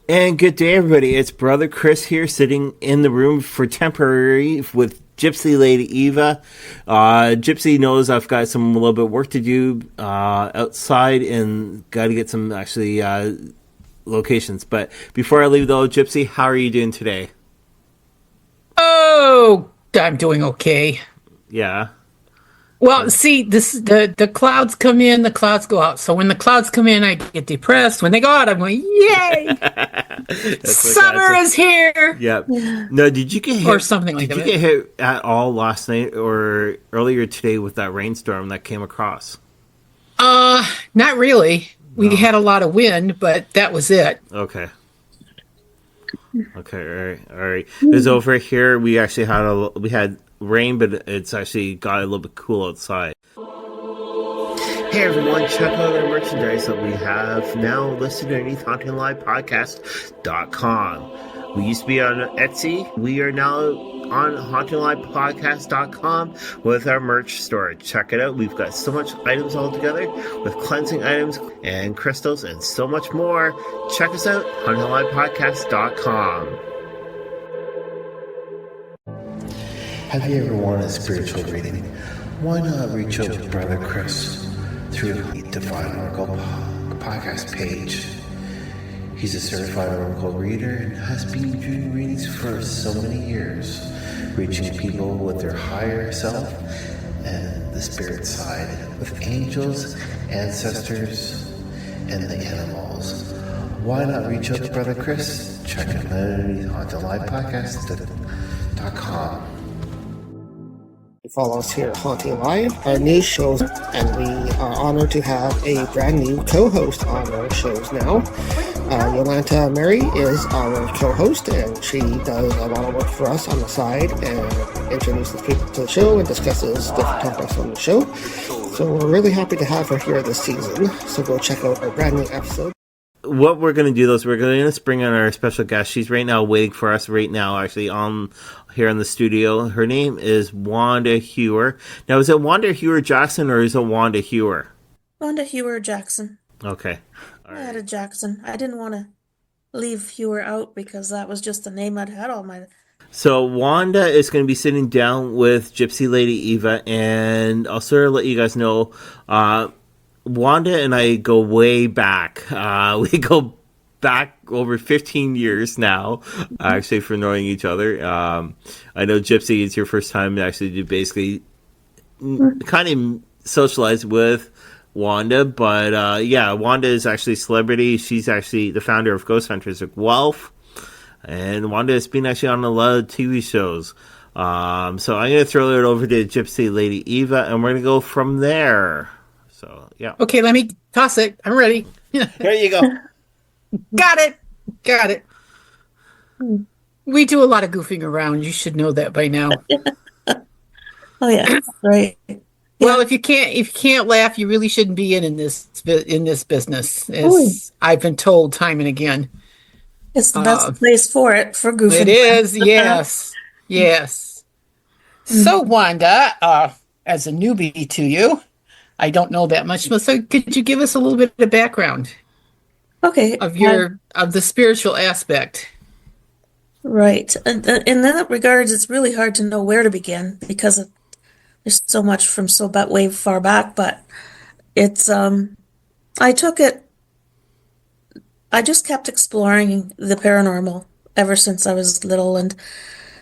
And good day, everybody. It's Brother Chris here, sitting in the room for temporary with Gypsy Lady Eva. Gypsy knows I've got a little bit of work to do outside and got to get some actually locations. But before I leave, though, Gypsy, how are you doing today? Oh, I'm doing okay. Yeah. Well, see, the clouds come in, the clouds go out. So when the clouds come in, I get depressed. When they go out, I'm going, yay! Summer is here. Yep. No, did you get hit or something like Did that? you get hit at all last night or earlier today with that rainstorm that came across? Not really. No. We had a lot of wind, but that was it. Okay. Okay. All right. Because over here we actually had rain, but it's actually got a little bit cool outside. Hey everyone, check out our merchandise that we have now listed underneath HauntedLivePodcast.com. We used to be on Etsy. We are now on HauntedLivePodcast.com with our merch store. Check it out. We've got so much items all together with cleansing items and crystals and so much more. Check us out, HauntedLivePodcast.com. Have you ever wanted a spiritual reading? Why not reach out to Brother Chris through the Divine Oracle podcast page? He's a certified Oracle reader and has been doing readings for so many years, reaching people with their higher self and the spirit side, with angels, ancestors, and the animals. Why not reach out to Brother Chris? Check him out on TheLivePodcast.com. Follow us here at Haunting Live, our news shows, and we are honored to have a brand new co-host on our shows now. Yolanta Mary is our co-host, and she does a lot of work for us on the side and introduces people to the show and discusses different topics on the show. So we're really happy to have her here this season. So go check out our brand new episode. What we're going to do, though, is we're going to bring on our special guest. She's right now waiting for us right now, actually, on here in the studio. Her name is Wanda Hewer. Now, is it Wanda Hewer Jackson or is it Wanda Hewer? Wanda Hewer Jackson. Okay. I had a Jackson. I didn't want to leave Hewer out because that was just the name I'd had all my... So Wanda is going to be sitting down with Gypsy Lady Eva, and I'll sort of let you guys know, Wanda and I go way back. We go back over 15 years now, actually, for knowing each other. I know Gypsy, it's your first time actually to basically kind of socialize with Wanda, but yeah, Wanda is actually a celebrity. She's actually the founder of Ghost Hunters of Wealth, and Wanda has been actually on a lot of TV shows. So I'm going to throw it over to Gypsy Lady Eva, and we're going to go from there. So, yeah. Okay, let me toss it. I'm ready. There you go. Got it. We do a lot of goofing around. You should know that by now. Oh, yeah. Right. Well, if you can't laugh, you really shouldn't be in this business, as I've been told time and again. It's the best place for goofing. It is, yes. So, Wanda, as a newbie to you, I don't know that much, so could you give us a little bit of background? Okay. Of the spiritual aspect. Right. And in that regards, it's really hard to know where to begin because there's so much from way far back, but it's, I just kept exploring the paranormal ever since I was little, and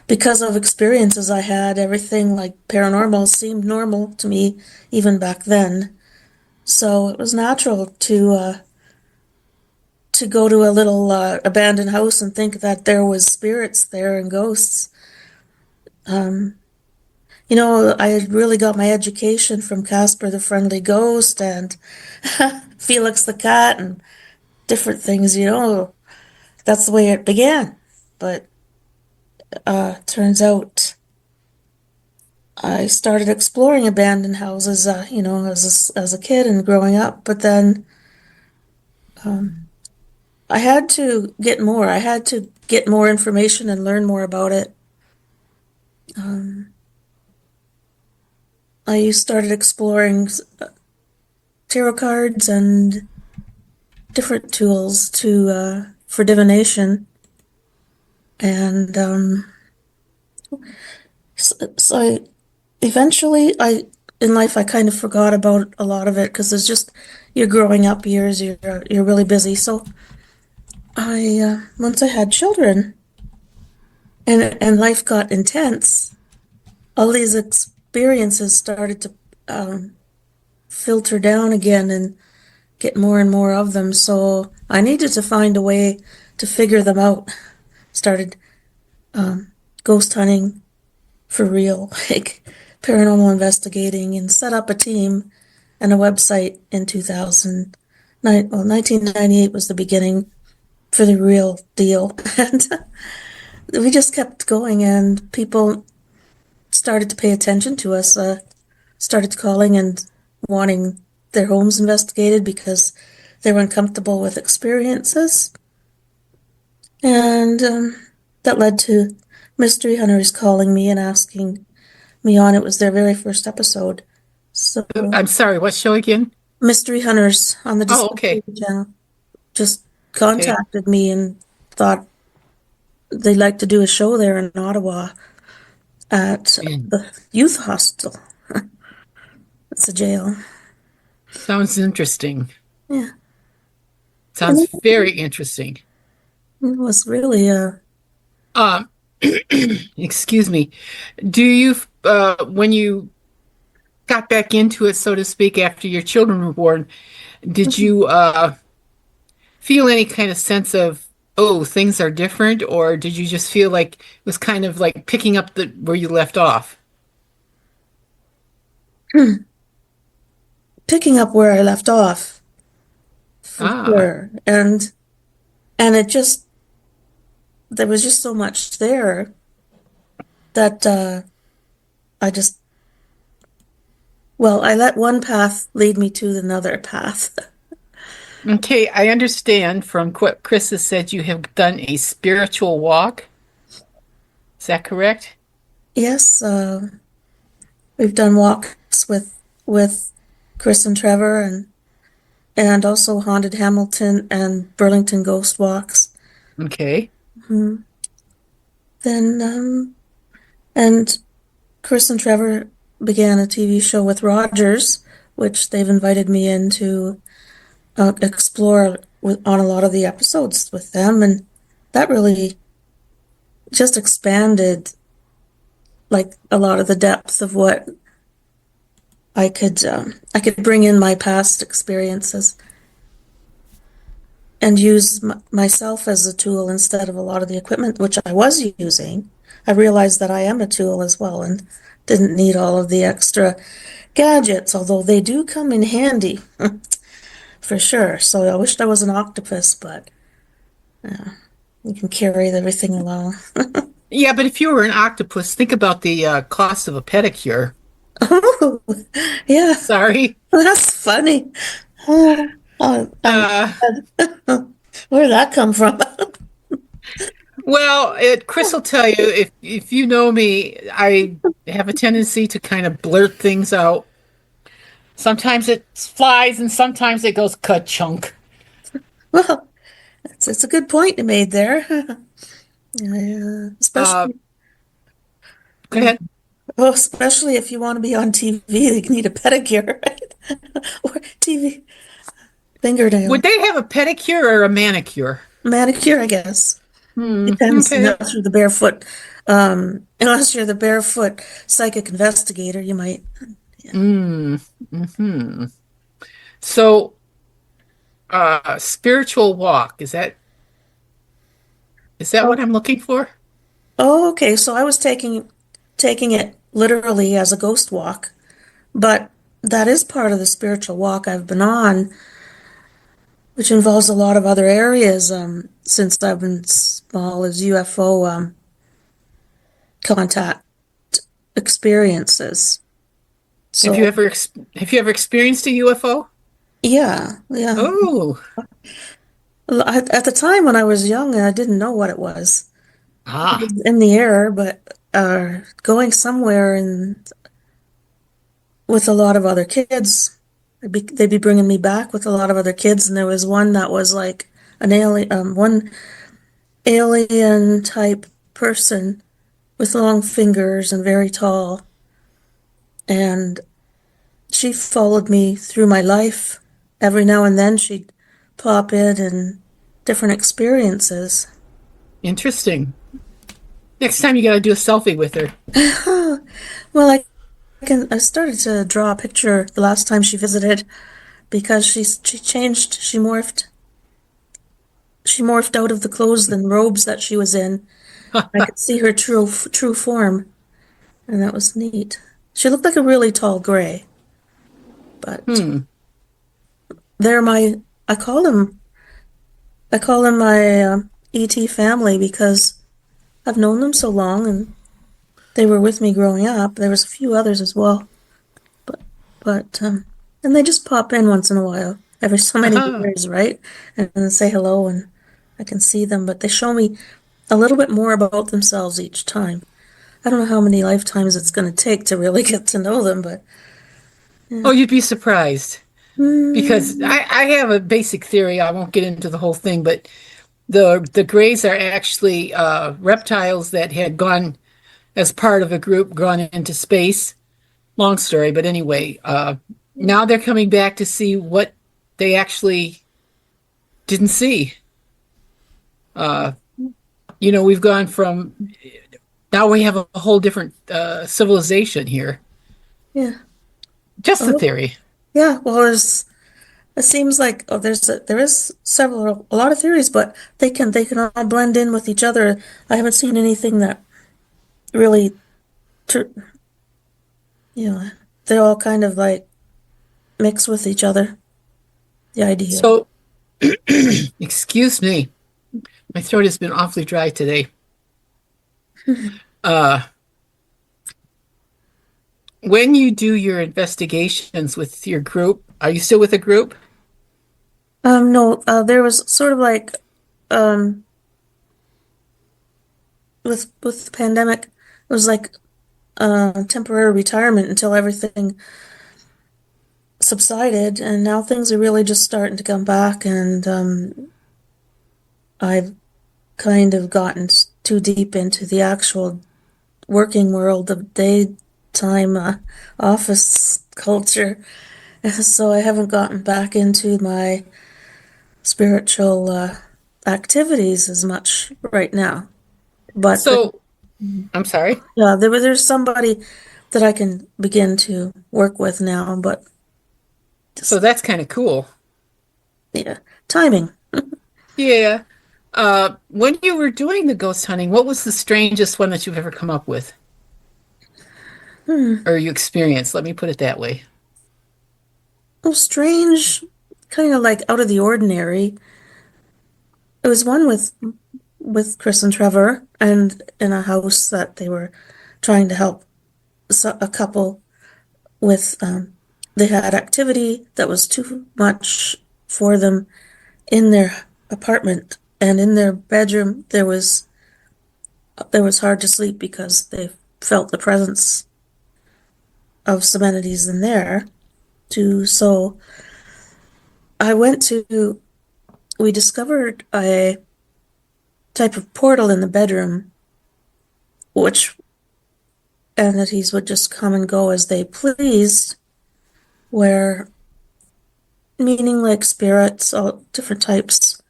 because of experiences I had, everything like paranormal seemed normal to me even back then. So it was natural to go to a little abandoned house and think that there was spirits there and ghosts. I had really got my education from Casper the Friendly Ghost and Felix the Cat and different things, That's the way it began. But turns out I started exploring abandoned houses, as a kid and growing up. But then I had to get more. I had to get more information and learn more about it. I started exploring tarot cards and different tools to for divination. And so eventually, in life, I kind of forgot about a lot of it because it's just your growing up years, you're really busy. So I once I had children and life got intense, all these experiences started to filter down again and get more and more of them. So I needed to find a way to figure them out. Started ghost hunting for real, like paranormal investigating, and set up a team and a website in 2009. Well, 1998 was the beginning for the real deal. And we just kept going, and people started to pay attention to us, started calling and wanting their homes investigated because they were uncomfortable with experiences. And that led to mystery hunters calling me and asking me on. It was their very first episode. So I'm sorry, what show again? mystery hunters on the Oh, okay. Discovery Channel just contacted me and thought they'd like to do a show there in Ottawa at the youth hostel. It's a jail. Sounds interesting. Yeah. Sounds very interesting. It was really Excuse me. Do you, when you got back into it, so to speak, after your children were born, did you feel any kind of sense of, oh, things are different, or did you just feel like it was kind of like picking up the where you left off? picking up where I left off for sure. And it just there was just so much there that I just I let one path lead me to another path. Okay, I understand from what Chris has said you have done a spiritual walk. Is that correct? Yes, we've done walks with Chris and Trevor, and also Haunted Hamilton and Burlington Ghost Walks. Okay. Then and Chris and Trevor began a TV show with Rogers, which they've invited me in to explore on a lot of the episodes with them, and that really just expanded like a lot of the depth of what I could bring in my past experiences and use myself as a tool instead of a lot of the equipment which I was using. I realized that I am a tool as well and didn't need all of the extra gadgets, although they do come in handy for sure. So I wished I was an octopus, but you can carry everything along. Yeah, but if you were an octopus, think about the cost of a pedicure. Oh, yeah, Sorry. that's funny. Where'd that come from? Well, Chris will tell you, if you know me, I have a tendency to kind of blurt things out. Sometimes it flies and sometimes it goes ka-chunk. Well, it's a good point you made there. Especially, Go ahead. especially if you want to be on TV, you need a pedicure, right? Or TV fingernail. Would they have a pedicure or a manicure? Manicure, I guess. Depends. Okay. Unless you're the barefoot psychic investigator, you might. So, spiritual walk, is that what I'm looking for? Oh, okay. So I was taking it literally as a ghost walk, but that is part of the spiritual walk I've been on, which involves a lot of other areas. Since I've been small, as UFO contact experiences. So Have you ever experienced a UFO? yeah. Oh, At the time when I was young, I didn't know what it was. It was in the air, but going somewhere and with a lot of other kids. They'd be bringing me back with a lot of other kids, and there was one that was like one alien type person with long fingers and very tall. And she followed me through my life. Every now and then she'd pop in and different experiences. Interesting. Next time you got to do a selfie with her. Well, I started to draw a picture the last time she visited because she changed, she morphed out of the clothes and robes that she was in. I could see her true form, and that was neat. She looked like a really tall gray, but they're my I call them my ET family because I've known them so long and they were with me growing up. There was a few others as well, but and they just pop in once in a while, every so many years, right? And say hello, and I can see them, but they show me a little bit more about themselves each time. I don't know how many lifetimes it's going to take to really get to know them, but Oh, you'd be surprised. Because I have a basic theory. I won't get into the whole thing, but the Greys are actually reptiles that had gone as part of a group, gone into space. Long story, but anyway, now they're coming back to see what they actually didn't see. We've gone from now we have a whole different civilization here. yeah. Just a Oh, theory. yeah. Well, it seems like there is a lot of theories, but they can all blend in with each other. I haven't seen anything that really, tr- you know, they all kind of like mix with each other. The idea. So, excuse me, my throat has been awfully dry today. Uh, when you do your investigations with your group, are you still with a group? No, there was sort of like um with the pandemic, it was like temporary retirement until everything subsided, and now things are really just starting to come back, and I've kind of gotten too deep into the actual working world of daytime office culture, so I haven't gotten back into my spiritual activities as much right now. But So, I'm sorry. yeah, there's somebody that I can begin to work with now, but So just that's kind of cool. yeah, timing. Yeah. When you were doing the ghost hunting, what was the strangest one that you've ever come up with Hmm. or you experienced? Let me put it that way. Oh, strange, kind of like out of the ordinary. It was one with Chris and Trevor, and in a house that they were trying to help a couple with. They had activity that was too much for them in their apartment, and in their bedroom there was hard to sleep because they felt the presence of some entities in there. So I went to. We discovered a type of portal in the bedroom, which entities would just come and go as they pleased, where meaning like spirits, all different types.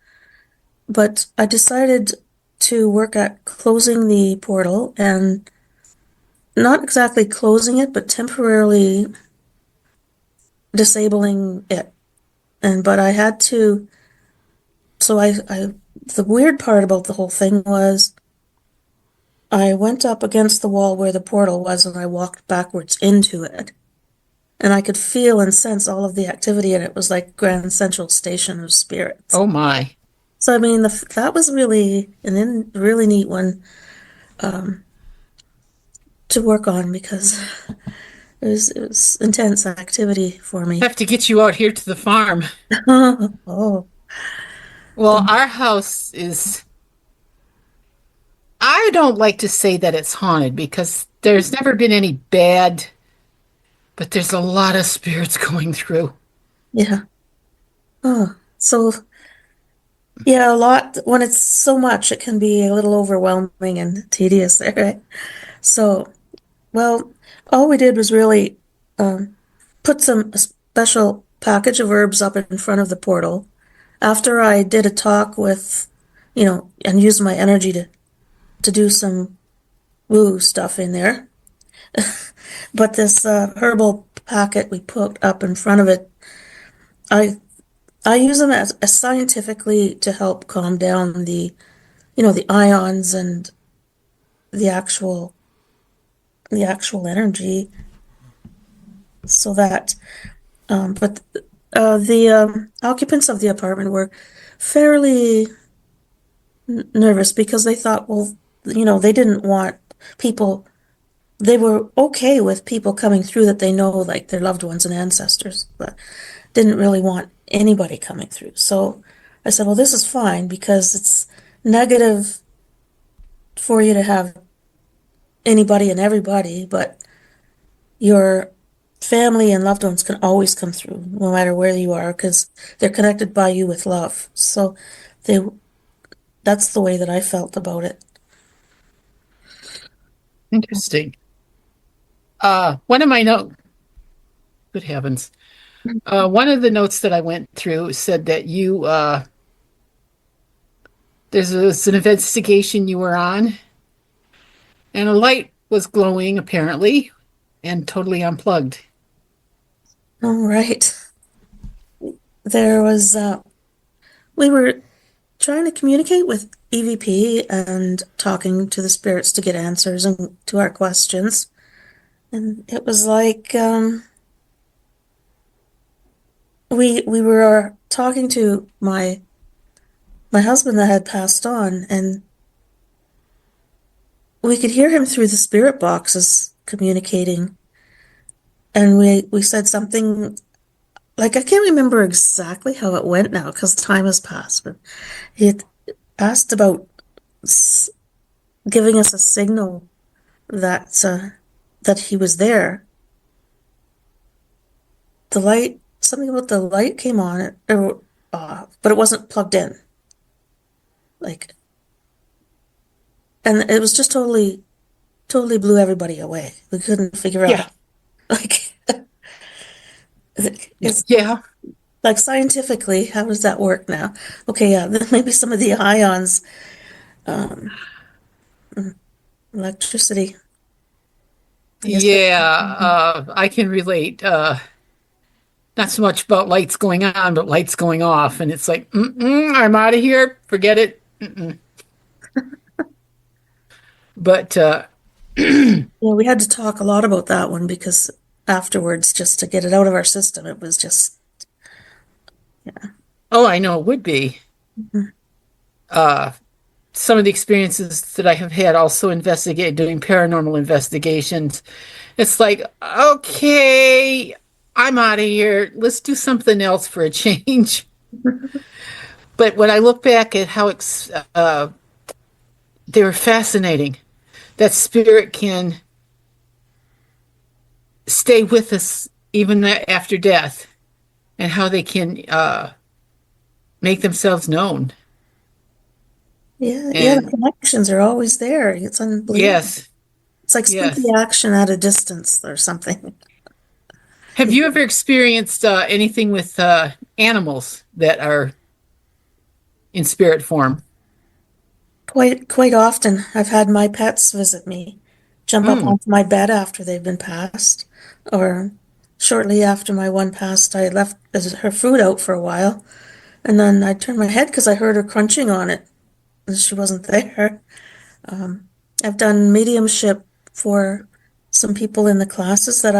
But I decided to work at closing the portal and not exactly closing it, but temporarily disabling it. But I had to, so the weird part about the whole thing was I went up against the wall where the portal was and I walked backwards into it. And I could feel and sense all of the activity, and it was like Grand Central Station of spirits. Oh my. So I mean, that was really really neat one to work on because it was intense activity for me. Have to get you out here to the farm. Oh, Well, our house is, I don't like to say that it's haunted because there's never been any bad, but there's a lot of spirits going through. yeah. Oh, so Yeah, a lot. When it's so much, it can be a little overwhelming and tedious there, right? So, well, all we did was really um, put a special package of herbs up in front of the portal. After I did a talk with, and used my energy to do some woo stuff in there. But this herbal packet we put up in front of it, I I use them as scientifically to help calm down the ions and the actual the actual energy, so that but the occupants of the apartment were fairly nervous because they thought, well, they didn't want people, they were okay with people coming through that they know, like their loved ones and ancestors, but didn't really want anybody coming through. So I said, well, this is fine because it's negative for you to have anybody and everybody, but your family and loved ones can always come through, no matter where you are, because they're connected by you with love. So they that's the way that I felt about it. Interesting. One of my notes, good heavens. One of the notes that I went through said that there's an investigation you were on, and a light was glowing apparently, and totally unplugged. All right. There was we were trying to communicate with EVP and talking to the spirits to get answers and to our questions. And it was like we were talking to my husband that had passed on, and we could hear him through the spirit boxes communicating. And we said something like, I can't remember exactly how it went now because time has passed, but he had asked about giving us a signal that that he was there. The light, something about the light came on, but it wasn't plugged in. Like, and it was just totally blew everybody away. We couldn't figure Yeah. out, like, it's Yeah. like scientifically, how does that work now? Okay, yeah, then maybe some of the ions, um, electricity. I guess Yeah, I can relate. Not so much about lights going on, but lights going off, and it's like, I'm out of here. Forget it. But yeah, we had to talk a lot about that one because afterwards, just to get it out of our system, it was just, oh, I know it would be. Mhm. Some of the experiences that I have had also doing paranormal investigations. It's like, okay, I'm out of here. Let's do something else for a change. But when I look back at how they were fascinating, that spirit can stay with us even after death, and how they can make themselves known. Yeah, yeah, the And connections are always there. It's unbelievable. yes, It's like spooky yes. action at a distance or something. Have you ever experienced anything with animals that are in spirit form? Quite often, I've had my pets visit me, jump up Mm. onto my bed after they've been passed, or shortly after my one passed, I left her food out for a while, and then I turned my head because I heard her crunching on it, and she wasn't there. Um, I've done mediumship for some people in the classes that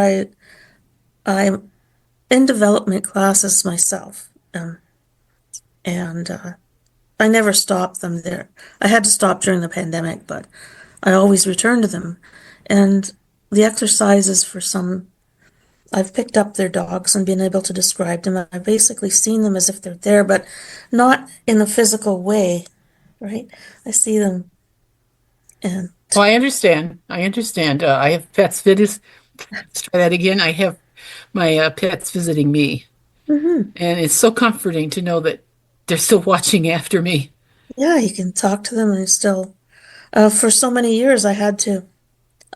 I'm in development classes myself, and I never stopped them there. I had to stop during the pandemic, but I always return to them. And the exercises for some, I've picked up their dogs and been able to describe them. I've basically seen them as if they're there, but not in a physical way, right? I see them and Oh, I understand. I understand. I have pets visit. Let's try that again. I have my pets visiting me, Mhm. and it's so comforting to know that they're still watching after me. Yeah, you can talk to them and still. For so many years, I had to.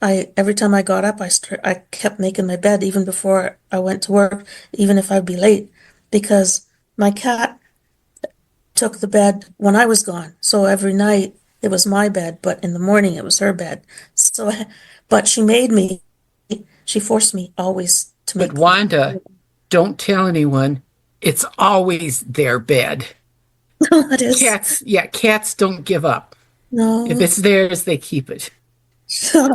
I every time I got up, I kept making my bed even before I went to work, even if I'd be late, because my cat took the bed when I was gone. So every night it was my bed, but in the morning it was her bed. So, but she made me. She forced me always to But make the Wanda, don't tell anyone. It's always their bed. bed. It is. Cats, yeah, cats don't give up. If No. it's theirs, they keep it.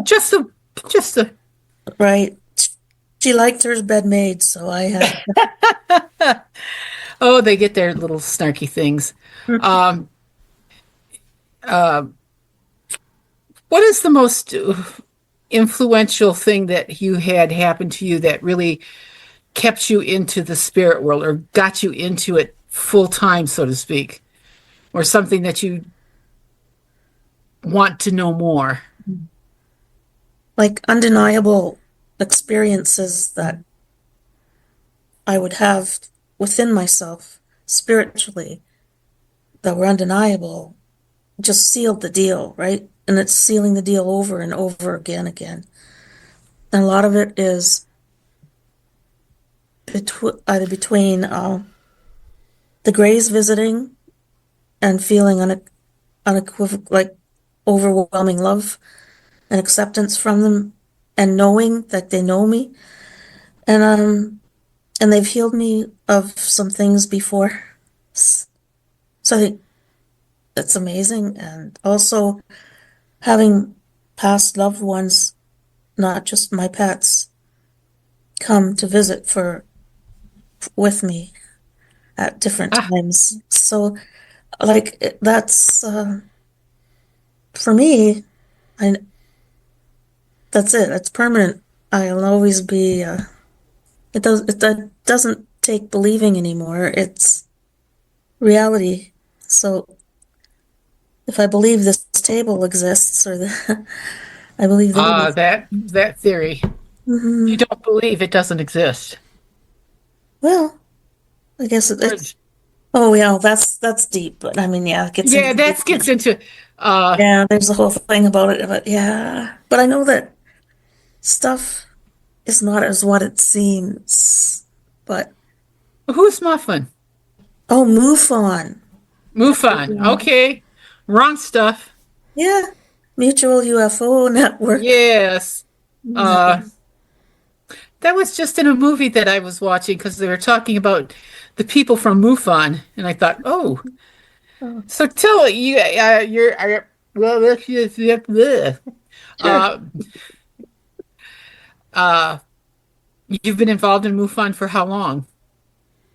Just a, just a. Right. She liked her bed made, so I had. Oh, they get their little snarky things. Um, uh, what is the most influential thing that you had happen to you that really kept you into the spirit world or got you into it full time, so to speak, or something that you want to know more? Like undeniable experiences that I would have within myself spiritually that were undeniable just sealed the deal, right? And it's sealing the deal over and over again. And a lot of it is either between the Greys visiting and feeling unequivocal, like overwhelming love and acceptance from them, and knowing that they know me, and they've healed me of some things before. So I think that's amazing, and also having past loved ones, not just my pets, come to visit for with me at different Ah, times. So like that's for me, I that's it. It's permanent. I'll always be. That doesn't take believing anymore. It's reality. So if I believe this table exists, or I believe they exist. that theory. You Hmm. don't believe it doesn't exist. Well, I guess Or, it's. Oh yeah, that's deep. But I mean, yeah, it gets yeah, into. that gets into. Uh, Yeah, there's a whole thing about it. But yeah, but I know that stuff is not as what it seems. But who's Muffin? oh, MUFON. Mufon. Okay, wrong stuff. Yeah, Mutual UFO Network. Yes. Uh, that was just in a movie that I was watching because they were talking about the people from MUFON, and I thought, oh, Oh, so tell you, well, sure. uh, uh, you've been involved in MUFON for how long?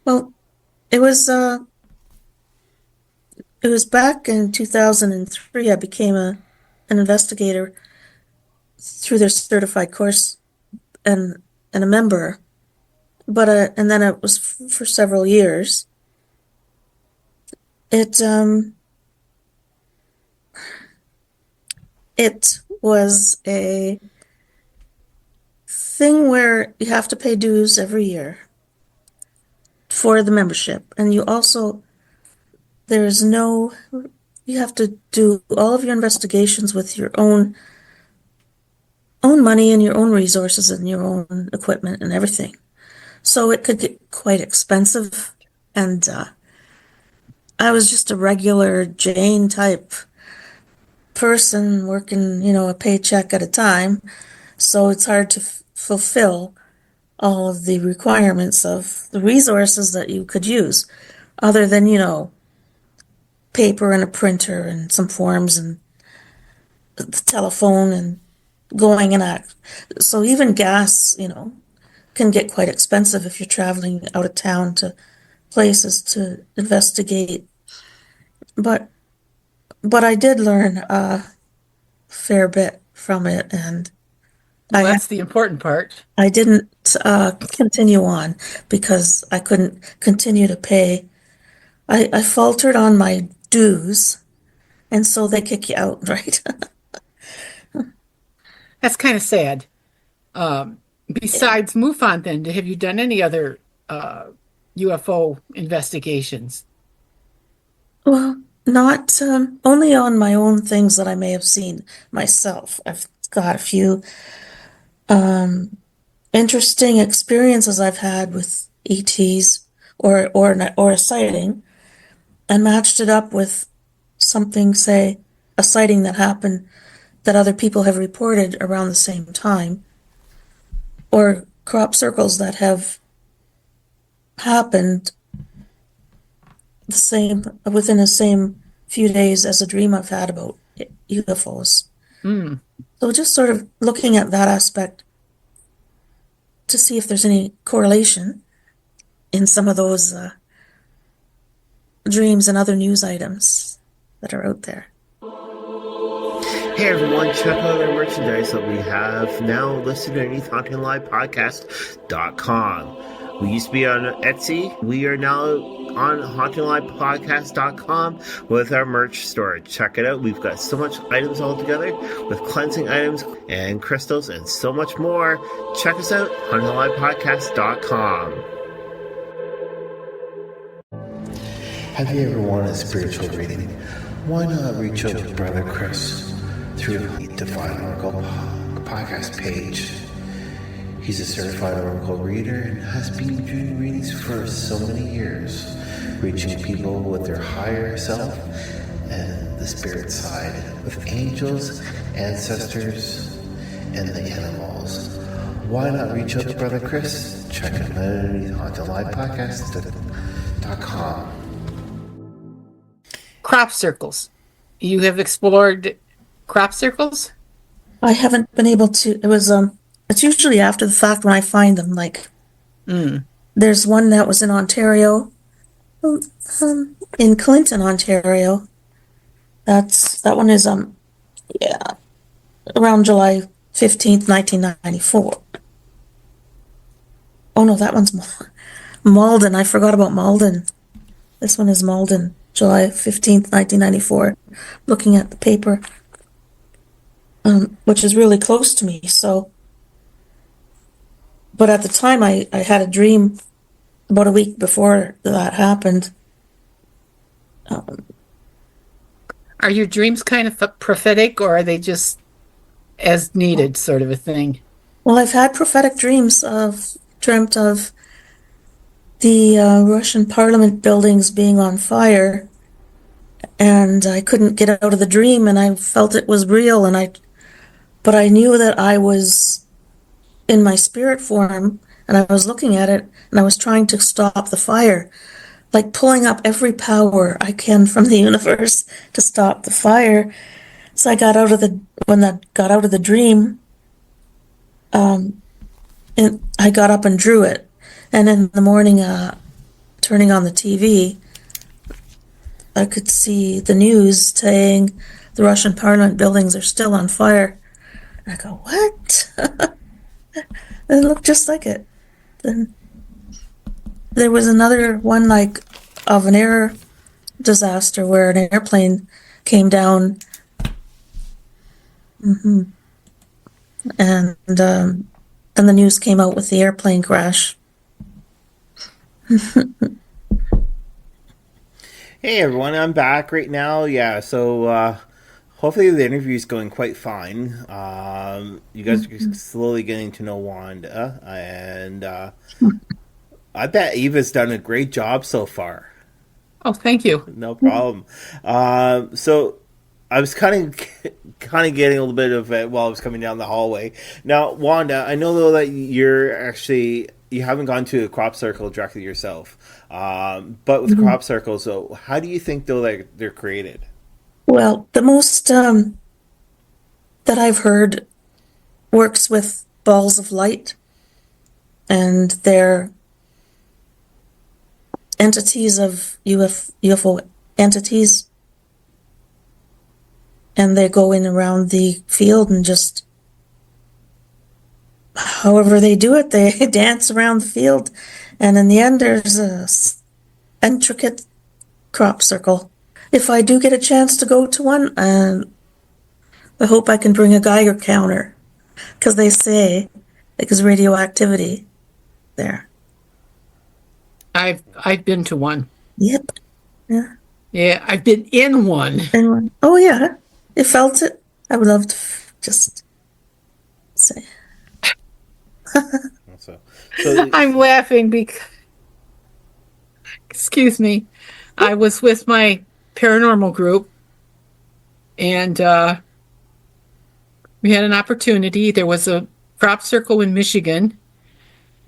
Well, it was uh it was back in 2003 I became an investigator through their certified course, and a member. But and then it was for several years. It it was a thing where you have to pay dues every year for the membership, and there's no you have to do all of your investigations with your own money and your own resources and your own equipment and everything. So it could get quite expensive. And I was just a regular Jane type person working, a paycheck at a time. So it's hard to fulfill all of the requirements of the resources that you could use, other than, paper and a printer and some forms and the telephone and going and act. So even gas, can get quite expensive if you're traveling out of town to places to investigate. But I did learn a fair bit from it, and Well, I that's the important part. I didn't continue on because I couldn't continue to pay. I faltered on my dues, and so they kick you out, right? That's kind of sad. Besides MUFON, then, have you done any other UFO investigations? Well, not only on my own things that I may have seen myself. I've got a few interesting experiences I've had with ETs or a sighting, and matched it up with something, say, a sighting that happened that other people have reported around the same time, or crop circles that have happened the same within the same few days as a dream I've had about UFOs. Mm. So just sort of looking at that aspect to see if there's any correlation in some of those dreams and other news items that are out there. Hey everyone, check out our merchandise that we have now listed underneath HauntedLivePodcast.com. We used to be on Etsy. We are now on HauntedLivePodcast.com with our merch store. Check it out. We've got so much items all together with cleansing items and crystals and so much more. Check us out, HauntedLivePodcast.com. Have you ever wanted a spiritual reading? Why not reach out to Brother Chris through the Divine Oracle podcast page? He's a certified Oracle reader and has been doing readings for so many years, reaching people with their higher self and the spirit side, with angels, ancestors, and the animals. Why not reach out to Brother Chris? Check him out on DelivePodcast.com. Crop circles. You have explored crop circles? I haven't been able to. It's usually after the fact when I find them. Like, there's one that was in Ontario, in Clinton, Ontario. That one is around July 15th, 1994. Oh no, that one's Malden. I forgot about Malden. This one is Malden, July 15th, 1994. Looking at the paper, which is really close to me. So, but at the time, I had a dream about a week before that happened. Are your dreams kind of prophetic, or are they just as needed sort of a thing? Well, I've had prophetic dreams. Dreamt of the Russian Parliament buildings being on fire, and I couldn't get out of the dream, and I felt it was real, but I knew that I was in my spirit form, and I was looking at it, and I was trying to stop the fire, like pulling up every power I can from the universe to stop the fire. So I got out of the dream, and I got up and drew it. And in the morning, turning on the TV, I could see the news saying the Russian Parliament buildings are still on fire. And I go, what? It looked just like it. Then there was another one, like, of an air disaster where an airplane came down. And the news came out with the airplane crash. Hey everyone, I'm back right now. Yeah, so hopefully the interview is going quite fine. You guys are slowly getting to know Wanda, and I bet Eva's done a great job so far. Oh, thank you. No problem. So I was kind of getting a little bit of it while I was coming down the hallway. Now, Wanda, I know though that you haven't gone to a crop circle directly yourself, but with crop circles, so how do you think though they're created? Well, the most that I've heard works with balls of light, and they're entities of UFO entities, and they go in around the field and just, however they do it, they dance around the field, and in the end there's a intricate crop circle. If I do get a chance to go to one, I hope I can bring a Geiger counter, because they say there's radioactivity there. I've been to one. Yep. Yeah. Yeah, I've been in one. Anyone? Oh yeah, you felt it. I would love to just say. So, so I'm laughing because, excuse me, I was with my paranormal group and we had an opportunity. There was a crop circle in Michigan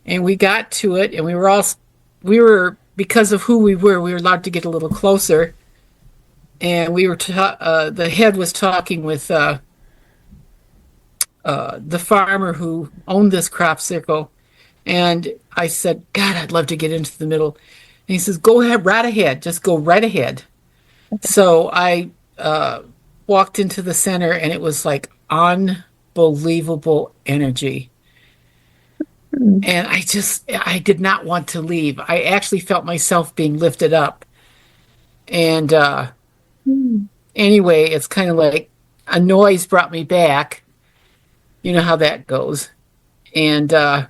and we got to it and because of who we were allowed to get a little closer. And the head was talking with the farmer who owned this crop circle. And I said, God, I'd love to get into the middle. And he says, go ahead, right ahead. Just go right ahead. So I walked into the center and it was like unbelievable energy. And I did not want to leave. I actually felt myself being lifted up. And anyway, it's kind of like a noise brought me back. You know how that goes. And I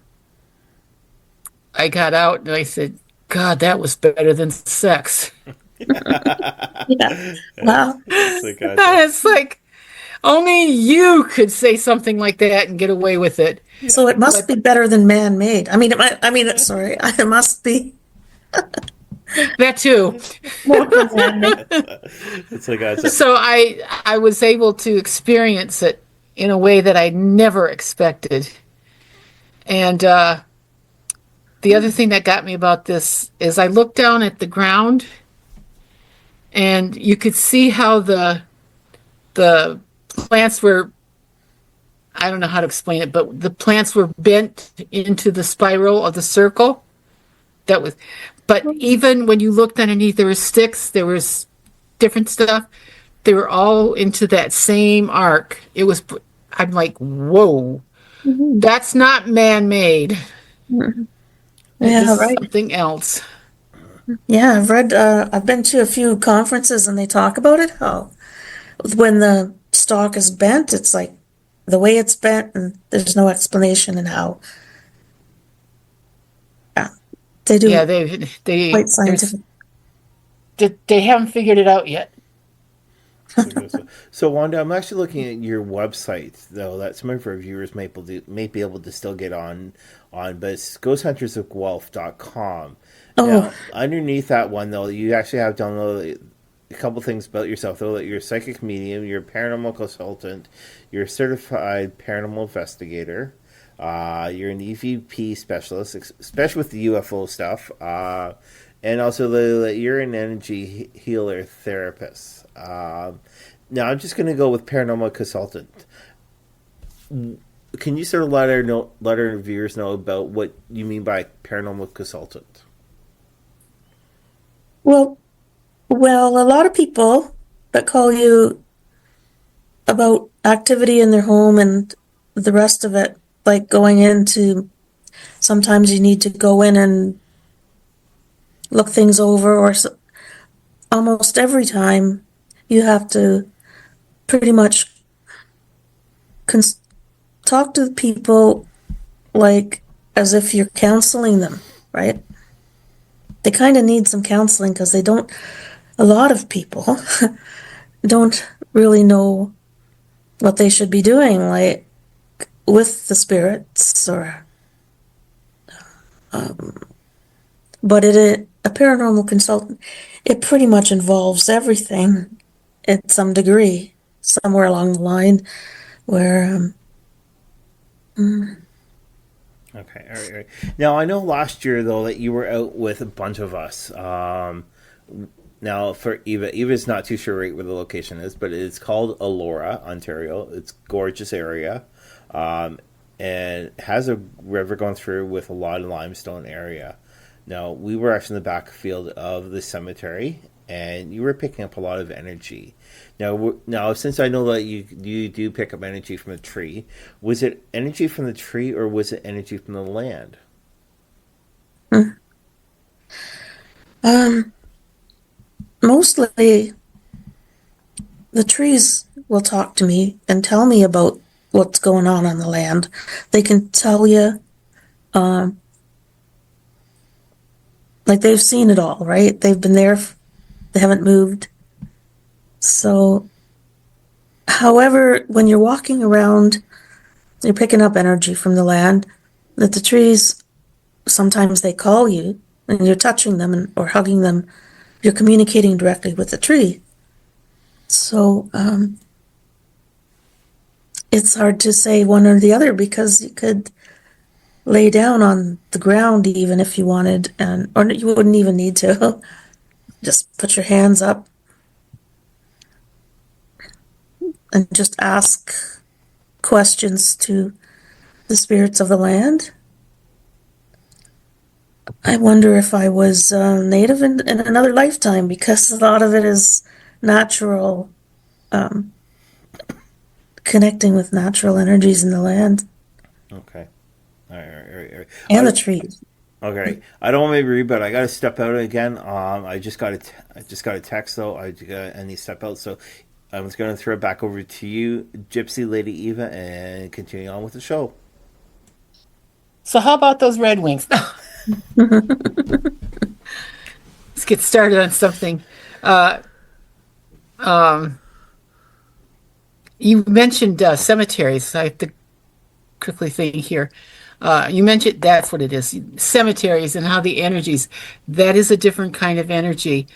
got out and I said, God, that was better than sex. Yeah. Wow. It's like only you could say something like that and get away with it. So it must be better than man-made. Sorry, it must be That too. more than man-made. it's like So I was able to experience it in a way that I never expected. And the other thing that got me about this is I looked down at the ground and you could see how the plants were, I don't know how to explain it, but the plants were bent into the spiral of the circle. But even when you looked underneath, there were sticks, there was different stuff. They were all into that same arc. I'm like, whoa, that's not man-made. Yeah, This is right. something else. Yeah, I've been to a few conferences and they talk about it, how when the stalk is bent, it's like the way it's bent and there's no explanation in how. Yeah, they do Yeah, they quite scientific. they haven't figured it out yet. So Wanda, I'm actually looking at your website though that some of our viewers might be able to still get on, but it's ghosthuntersofguelph.com. Oh. Now, underneath that one though, you actually have downloaded a couple things about yourself though, that you're a psychic medium, you're a paranormal consultant, you're a certified paranormal investigator, you're an EVP specialist, especially with the UFO stuff, and also that you're an energy healer therapist. Now I'm just going to go with paranormal consultant. Can you sort of let our viewers know about what you mean by paranormal consultant? Well, a lot of people that call you about activity in their home and the rest of it, like going into, sometimes you need to go in and look things over, or almost every time you have to pretty much talk to the people like as if you're counseling them, right? They kind of need some counseling because a lot of people don't really know what they should be doing, like with the spirits or but a paranormal consultant, it pretty much involves everything at some degree, somewhere along the line where Okay, all right. Now I know last year though that you were out with a bunch of us. Now for Eva's not too sure right where the location is, but it's called Elora, Ontario. It's a gorgeous area, and has a river going through with a lot of limestone area. Now we were actually in the backfield of the cemetery, and you were picking up a lot of energy. Now, since I know that you do pick up energy from the tree, was it energy from the tree or was it energy from the land? mostly the trees will talk to me and tell me about what's going on the land. They can tell you, like they've seen it all, right? They've been there They haven't moved. So, however, when you're walking around, you're picking up energy from the land, that the trees, sometimes they call you, and you're touching them or hugging them. You're communicating directly with the tree. So, it's hard to say one or the other, because you could lay down on the ground even if you wanted, or you wouldn't even need to. Just put your hands up and just ask questions to the spirits of the land. I wonder if I was native in another lifetime, because a lot of it is natural, connecting with natural energies in the land Okay. All right. and the trees. Okay. I don't want to be rude, but I got to step out again. I just got a text though. I need to step out, so I'm just going to throw it back over to you, Gypsy Lady Eva, and continue on with the show. So how about those Red Wings? Let's get started on something. You mentioned cemeteries. I have to quickly think here. You mentioned that's what it is. Cemeteries and how the energies, that is a different kind of energy.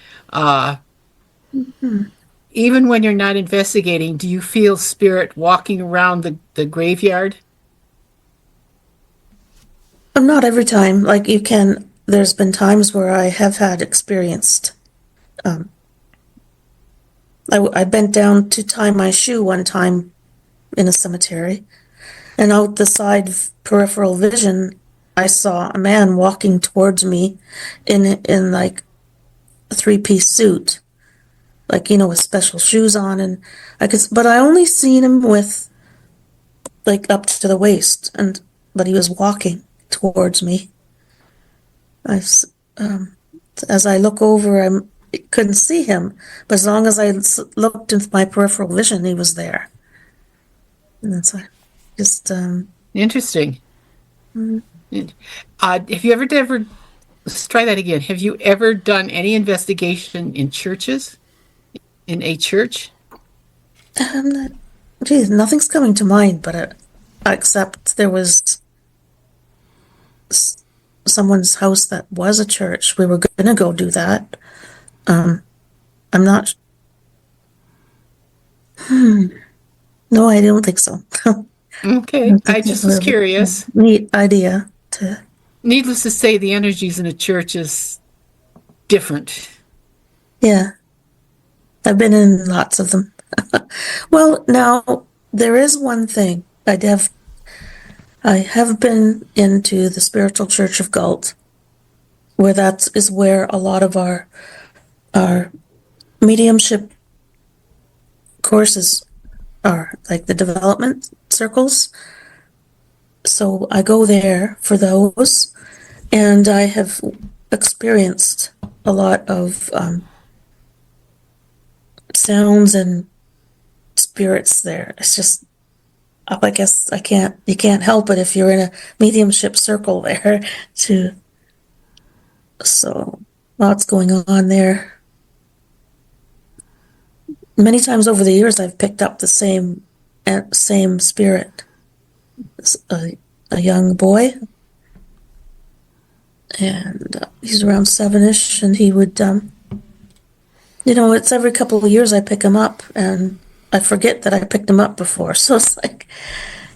Even when you're not investigating, do you feel spirit walking around the graveyard? Not every time. Like, there's been times where I have had experienced. I bent down to tie my shoe one time in a cemetery, and out the side peripheral vision, I saw a man walking towards me in like a three-piece suit, like, with special shoes on, and but I only seen him with like up to the waist, but he was walking towards me. As I look over, I couldn't see him, but as long as I looked into my peripheral vision, he was there. And that's just Interesting. Have you ever, let's try that again. Have you ever done any investigation in churches? In a church? Nothing's coming to mind, but except there was someone's house that was a church. We were going to go do that. I'm not. No, I don't think so. Okay, I just was curious. Neat idea Needless to say, the energies in a church is different. Yeah, I've been in lots of them. Well, now there is one thing I have been into the Spiritual Church of Galt, where that is where a lot of our mediumship courses are, like the development circles. So I go there for those, and I have experienced a lot of sounds and spirits there. It's just, I guess you can't help it if you're in a mediumship circle there too. So lots going on there. Many times over the years, I've picked up the same spirit. A young boy, and he's around 7-ish, and he would, it's every couple of years I pick him up, and I forget that I picked him up before. So it's like,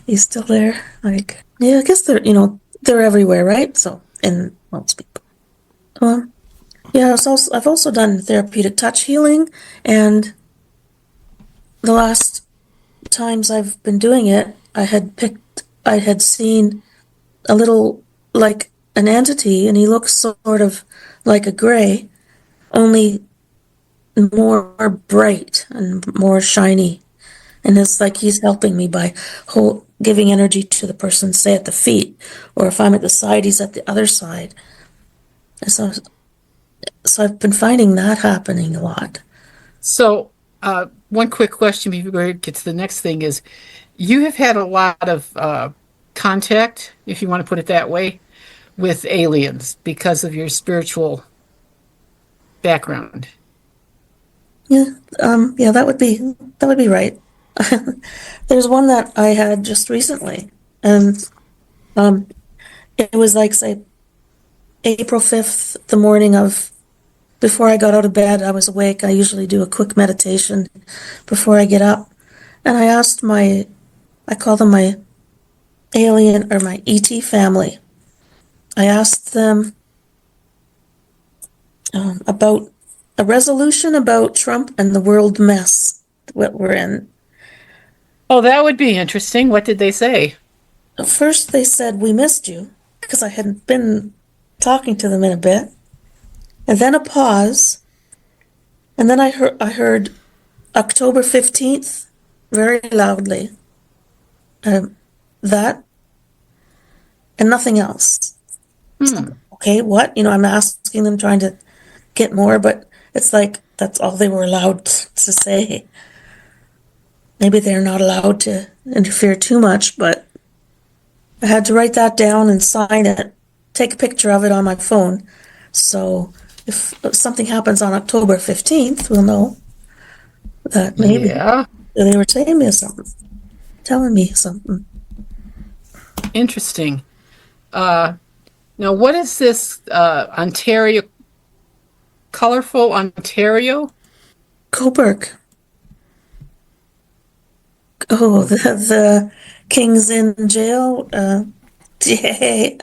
he's still there. Like, yeah, I guess they're everywhere, right? So, and most people. Yeah, I've also done therapeutic touch healing, and the last times I've been doing it, I had seen a little, like an entity, and he looks sort of like a gray, only more bright and more shiny. And it's like he's helping me by giving energy to the person, say at the feet, or if I'm at the side, he's at the other side. And so I've been finding that happening a lot. So, one quick question before we get to the next thing is, you have had a lot of contact, if you want to put it that way, with aliens because of your spiritual background. Yeah, yeah, that would be right. There's one that I had just recently, and um, it was like, say, April 5th, the morning of, before I got out of bed, I was awake. I usually do a quick meditation before I get up. And I call them my alien or my ET family. I asked them about a resolution about Trump and the world mess that we're in. Oh, that would be interesting. What did they say? First, they said, "We missed you," because I hadn't been talking to them in a bit. And then a pause. And then I heard October 15th very loudly. That and nothing else. Okay, what? I'm asking them, trying to get more, but it's like that's all they were allowed to say. Maybe they're not allowed to interfere too much, but I had to write that down and sign it, take a picture of it on my phone. So if something happens on October 15th, we'll know that maybe Yeah. they were saying me something, telling me something. Interesting. Now, what is this Ontario, colorful Ontario? Coburg. Oh, the king's in jail. Yay.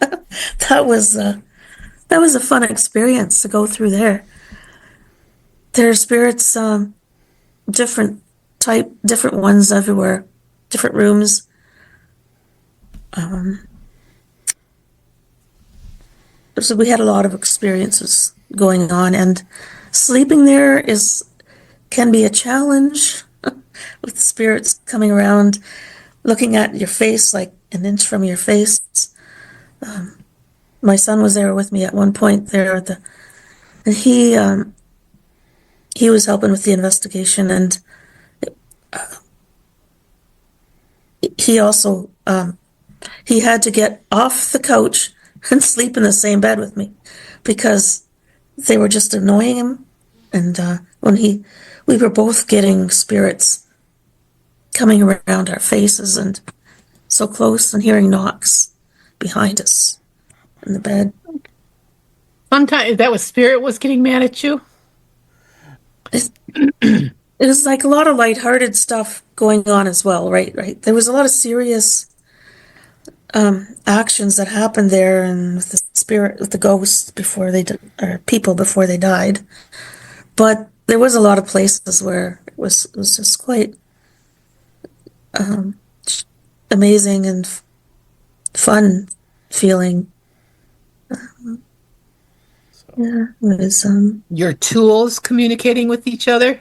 That was a fun experience to go through there. There are spirits, different ones everywhere, different rooms. So we had a lot of experiences going on, and sleeping there can be a challenge with the spirits coming around, looking at your face like an inch from your face. My son was there with me at one point there and he was helping with the investigation, and he also he had to get off the couch and sleep in the same bed with me because they were just annoying him. And we were both getting spirits coming around our faces and so close, and hearing knocks behind us in the bed. Sometimes that was spirit was getting mad at you. It was like a lot of lighthearted stuff going on as well, right? There was a lot of serious actions that happened there, and with the spirit, with the ghosts or people before they died. But there was a lot of places where it was just quite amazing and fun feeling. Yeah, it was. Your tools communicating with each other.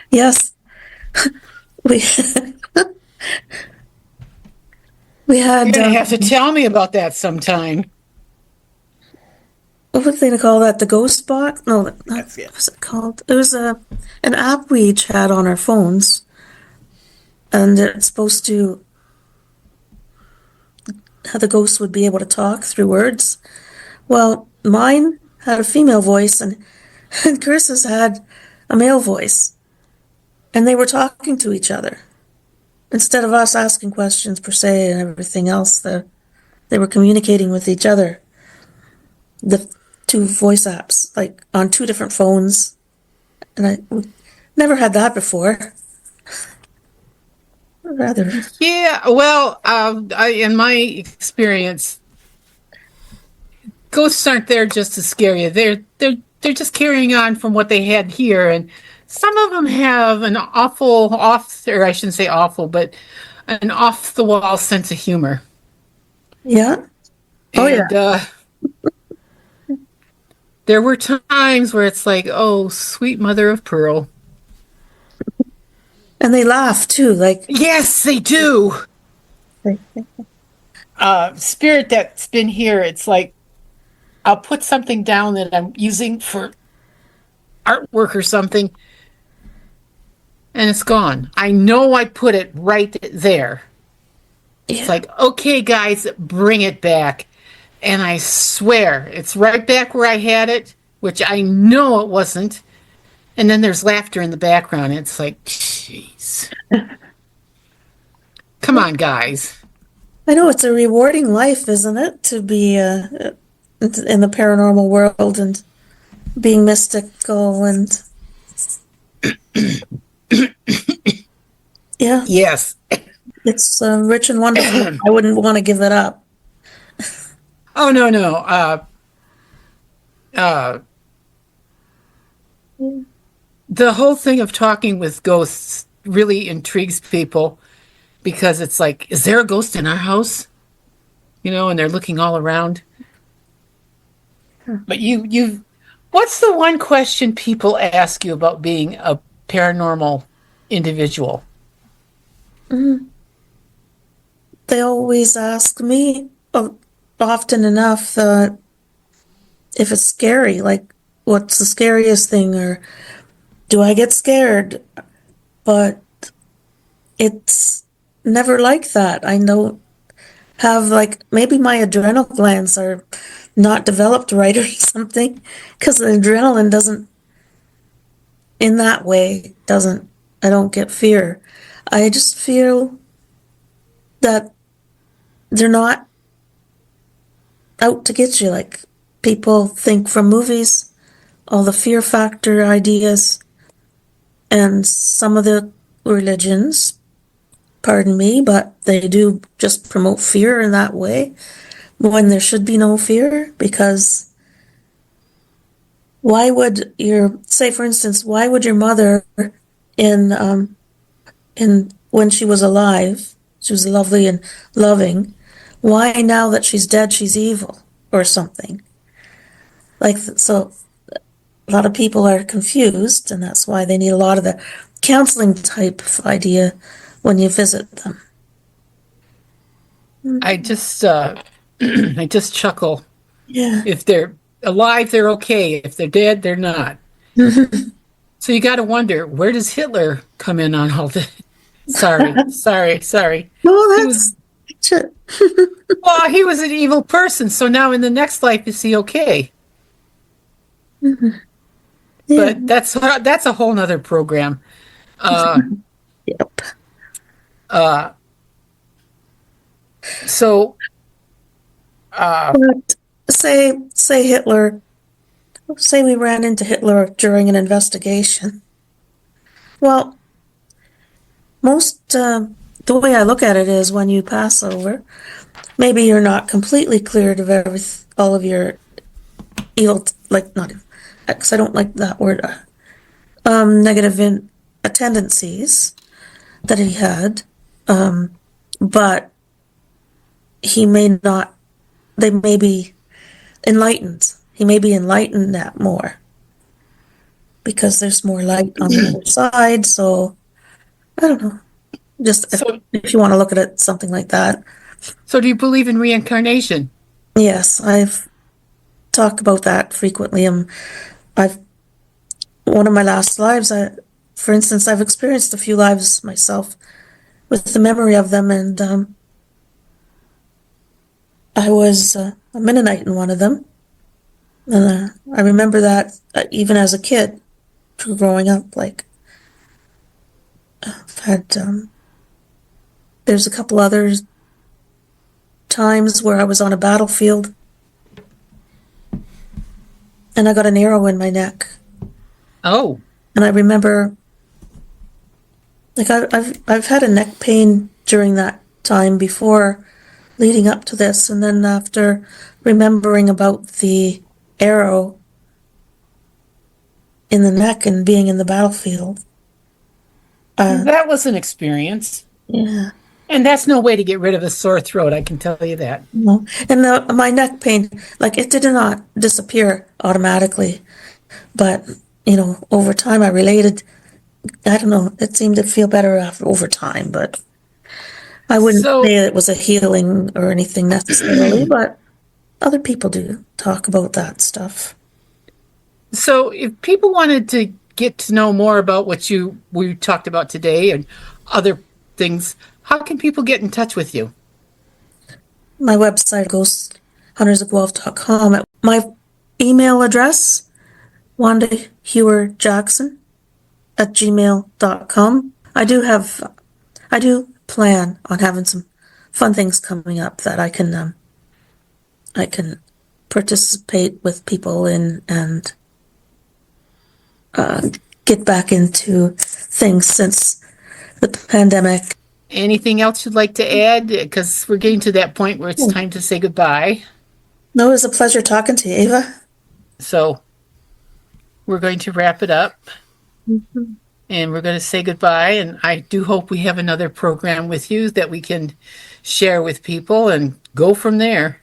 Yes, we we had. You're gonna have to tell me about that sometime. What was they call that? The ghost box? No, Yes, yes. what was it called? It was an app we each had on our phones, and it's supposed to how the ghost would be able to talk through words. Well, mine had a female voice, and Chris's had a male voice, and they were talking to each other instead of us asking questions per se and everything else. They were communicating with each other. The two voice apps, like on two different phones, and I never had that before. Rather, Yeah, well, in my experience, ghosts aren't there just to scare you. They're just carrying on from what they had here, and some of them have an or I shouldn't say awful, but an off the wall sense of humor. yeah. Oh, And there were times where it's like, oh, sweet mother of pearl. And they laugh too, like Yes, they do. Spirit that's been here, it's like I'll put something down that I'm using for artwork or something, and it's gone. I know I put it right there. It's like, okay, guys, bring it back. And I swear, it's right back where I had it, which I know it wasn't. And then there's laughter in the background. It's like, jeez. Come on, guys. I know it's a rewarding life, isn't it, to be in the paranormal world and being mystical and yeah, Yes. it's rich and wonderful. I wouldn't want to give it up. Oh, no, no. The whole thing of talking with ghosts really intrigues people because it's like, is there a ghost in our house? And they're looking all around. But what's the one question people ask you about being a paranormal individual? They always ask me often enough if it's scary, like what's the scariest thing, or do I get scared? But it's never like that. I don't have, like, maybe my adrenal glands are not developed right or something, because the adrenaline doesn't, in that way, I don't get fear. I just feel that they're not out to get you like people think from movies, all the fear factor ideas, and some of the religions, pardon me, but they do just promote fear in that way when there should be no fear. Because why would say for instance, why would your mother in when she was alive, she was lovely and loving, why now that she's dead she's evil or something? Like, so a lot of people are confused, and that's why they need a lot of the counseling type of idea when you visit them. I just I just chuckle. Yeah. If they're alive, they're okay. If they're dead, they're not. So you got to wonder, where does Hitler come in on all this? Sorry. No, He that's Well, he was an evil person. So now in the next life, is he okay? yeah. But that's a whole nother program. Yep. So But say Hitler, say we ran into Hitler during an investigation. Well, the way I look at it is when you pass over, maybe you're not completely cleared of all of your evil, like, not, because I don't like that word, negative tendencies that he had, but he may not, they may be enlightened. He may be enlightened that more because there's more light on the other side. So I don't know. Just if you want to look at it, something like that. do you believe in reincarnation? Yes, I've talked about that frequently. One of my last lives, for instance, I've experienced a few lives myself with the memory of them, and I was a Mennonite in one of them. And I remember that even as a kid, growing up, like, I've had, there's a couple other times where I was on a battlefield and I got an arrow in my neck. Oh. And I remember, like, I've had a neck pain during that time before, leading up to this, and then after remembering about the arrow in the neck and being in the battlefield. That was an experience. Yeah. And that's no way to get rid of a sore throat, I can tell you that. No. And my neck pain, like, it did not disappear automatically, but over time I related. I don't know, it seemed to feel better over time, but I wouldn't say it was a healing or anything necessarily, but other people do talk about that stuff. So if people wanted to get to know more about what we talked about today and other things, how can people get in touch with you? My website, ghosthuntersofwealth.com. My email address, Wanda Hewer Jackson at gmail.com. I do plan on having some fun things coming up that I can participate with people in and get back into things since the pandemic. Anything else you'd like to add? Because we're getting to that point where it's time to say goodbye. No, it was a pleasure talking to you, Ava. So we're going to wrap it up. And we're going to say goodbye. And I do hope we have another program with you that we can share with people and go from there.